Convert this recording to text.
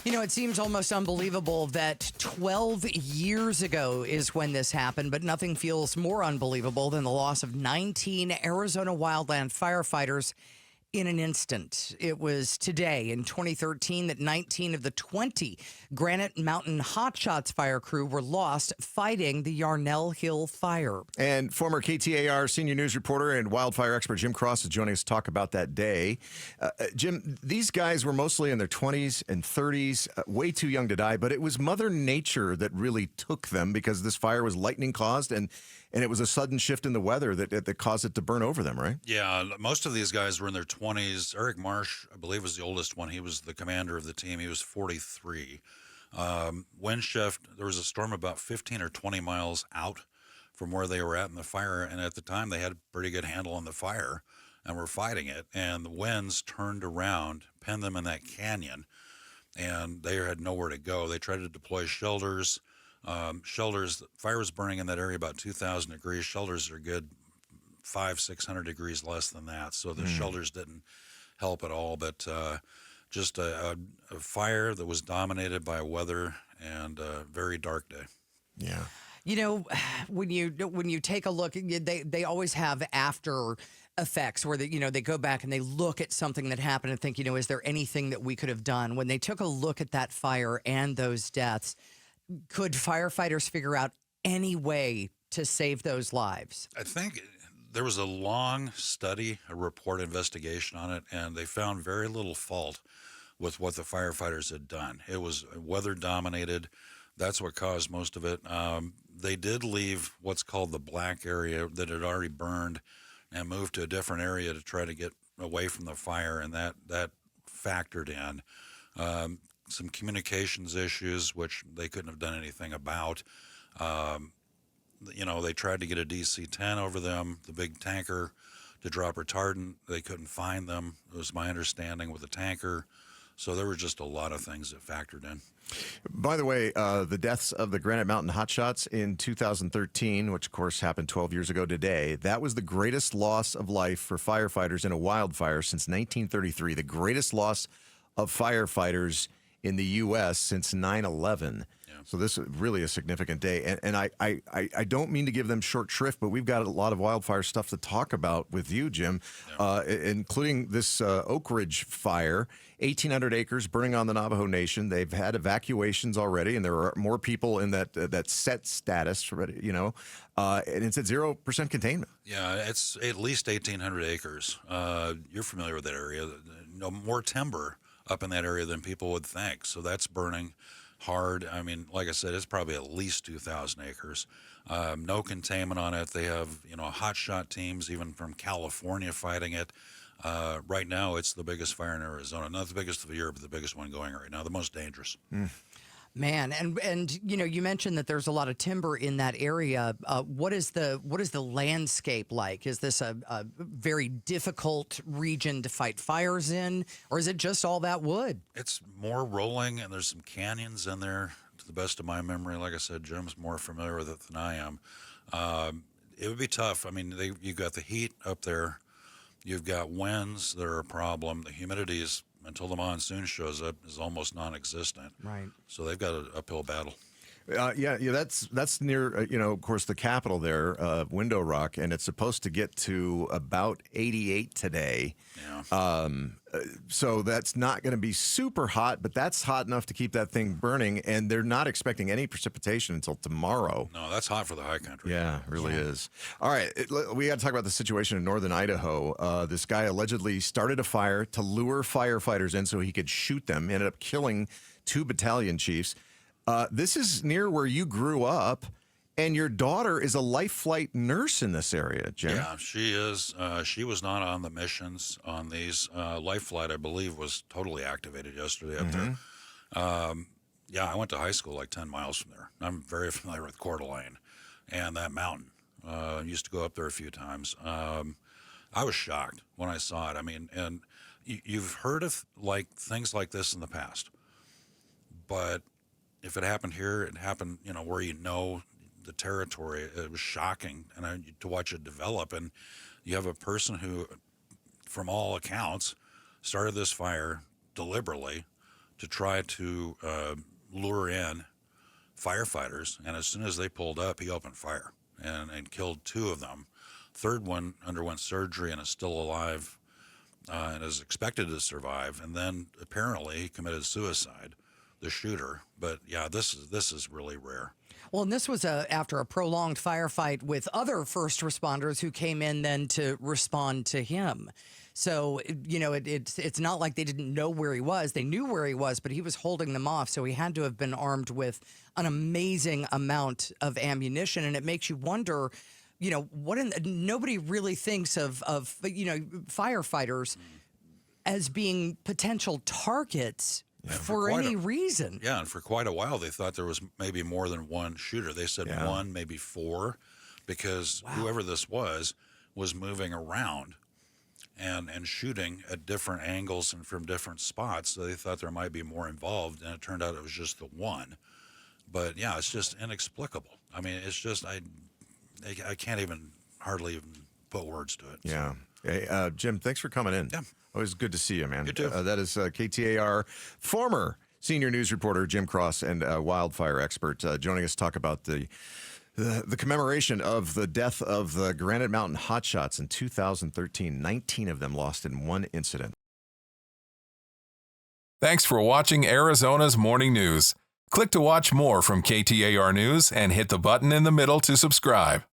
You know, it seems almost unbelievable that 12 years ago is when this happened, but nothing feels more unbelievable than the loss of 19 Arizona wildland firefighters in an instant. It was today in 2013 that 19 of the 20 Granite Mountain Hotshots fire crew were lost fighting the Yarnell Hill Fire. And former KTAR senior news reporter and wildfire expert Jim Cross is joining us to talk about that day. Jim, these guys were mostly in their 20s and 30s, way too young to die, but it was Mother Nature that really took them because this fire was lightning caused and it was a sudden shift in the weather that caused it to burn over them, right? Yeah, most of these guys were in their 20s. Eric Marsh, I believe, was the oldest one. He was the commander of the team. He was 43. Wind shift, there was a storm about 15 or 20 miles out from where they were at in the fire, and at the time they had a pretty good handle on the fire and were fighting it, and the winds turned around, pinned them in that canyon, and they had nowhere to go. They tried to deploy shelters. Shelters, fire was burning in that area about 2,000 degrees. Shelters are good 500-600 degrees less than that, so the shelters didn't help at all. But just a fire that was dominated by weather and a very dark day. Yeah. You know, when you take a look, they always have after effects where they go back and they look at something that happened and think, is there anything that we could have done? When they took a look at that fire and those deaths, could firefighters figure out any way to save those lives? I think there was a long study, a report investigation on it, and they found very little fault with what the firefighters had done. It was weather dominated. That's what caused most of it. They did leave what's called the black area that had already burned and moved to a different area to try to get away from the fire, and that factored in. Some communications issues, which they couldn't have done anything about. They tried to get a DC-10 over them, the big tanker, to drop retardant. They couldn't find them. It was my understanding with the tanker. So there were just a lot of things that factored in. By the way, the deaths of the Granite Mountain Hotshots in 2013, which of course happened 12 years ago today, that was the greatest loss of life for firefighters in a wildfire since 1933, the greatest loss of firefighters in the U.S. since 9/11. Yeah. So this is really a significant day. And I don't mean to give them short shrift, but we've got a lot of wildfire stuff to talk about with you, Jim, including this Oak Ridge fire, 1,800 acres burning on the Navajo Nation. They've had evacuations already, and there are more people in that set status, and it's at 0% containment. Yeah, it's at least 1,800 acres. You're familiar with that area. No more timber up in that area than people would think. So that's burning hard. I mean, like I said, it's probably at least 2,000 acres. No containment on it. They have, hotshot teams even from California fighting it. Right now, it's the biggest fire in Arizona. Not the biggest of the year, but the biggest one going right now, the most dangerous. Man, and you mentioned that there's a lot of timber in that area. What is the landscape like? Is this a very difficult region to fight fires in, or is it just all that wood? It's more rolling, and there's some canyons in there. To the best of my memory, like I said, Jim's more familiar with it than I am. It would be tough. I mean, you've got the heat up there. You've got winds that are a problem. The humidity is, until the monsoon shows up, is almost non-existent. Right. So they've got an uphill battle. Yeah, that's near, of course, the capital there, Window Rock, and it's supposed to get to about 88 today. Yeah. So that's not going to be super hot, but that's hot enough to keep that thing burning, and they're not expecting any precipitation until tomorrow. No, that's hot for the high country. Yeah, it really is. All right, we got to talk about the situation in northern Idaho. This guy allegedly started a fire to lure firefighters in so he could shoot them, ended up killing 2 battalion chiefs. This is near where you grew up, and your daughter is a life flight nurse in this area, Jim. Yeah, she is. She was not on the missions on these. Life flight, I believe, was totally activated yesterday up there. I went to high school like 10 miles from there. I'm very familiar with Coeur d'Alene and that mountain. Used to go up there a few times. I was shocked when I saw it. I mean, and you've heard of things like this in the past, but if it happened here, it happened, where the territory. It was shocking, and to watch it develop. And you have a person who, from all accounts, started this fire deliberately, to try to lure in firefighters. And as soon as they pulled up, he opened fire and killed 2 of them. Third one underwent surgery and is still alive and is expected to survive. And then apparently he committed suicide, the shooter. But yeah, this is really rare. Well, and this was after a prolonged firefight with other first responders who came in then to respond to him. So, it's not like they didn't know where he was. They knew where he was, but he was holding them off. So he had to have been armed with an amazing amount of ammunition. And it makes you wonder, nobody really thinks of firefighters as being potential targets for any reason. Yeah, and for quite a while, they thought there was maybe more than one shooter. They said 1, maybe 4, because whoever this was moving around and shooting at different angles and from different spots. So they thought there might be more involved, and it turned out it was just the one. But yeah, it's just inexplicable. I mean, it's just I can't hardly even put words to it. Yeah. Hey, Jim, thanks for coming in. Yeah. Always good to see you, man. You too. That is KTAR former senior news reporter Jim Cross and wildfire expert joining us to talk about the commemoration of the death of the Granite Mountain Hotshots in 2013. 19 of them lost in one incident. Thanks for watching Arizona's Morning News. Click to watch more from KTAR News and hit the button in the middle to subscribe.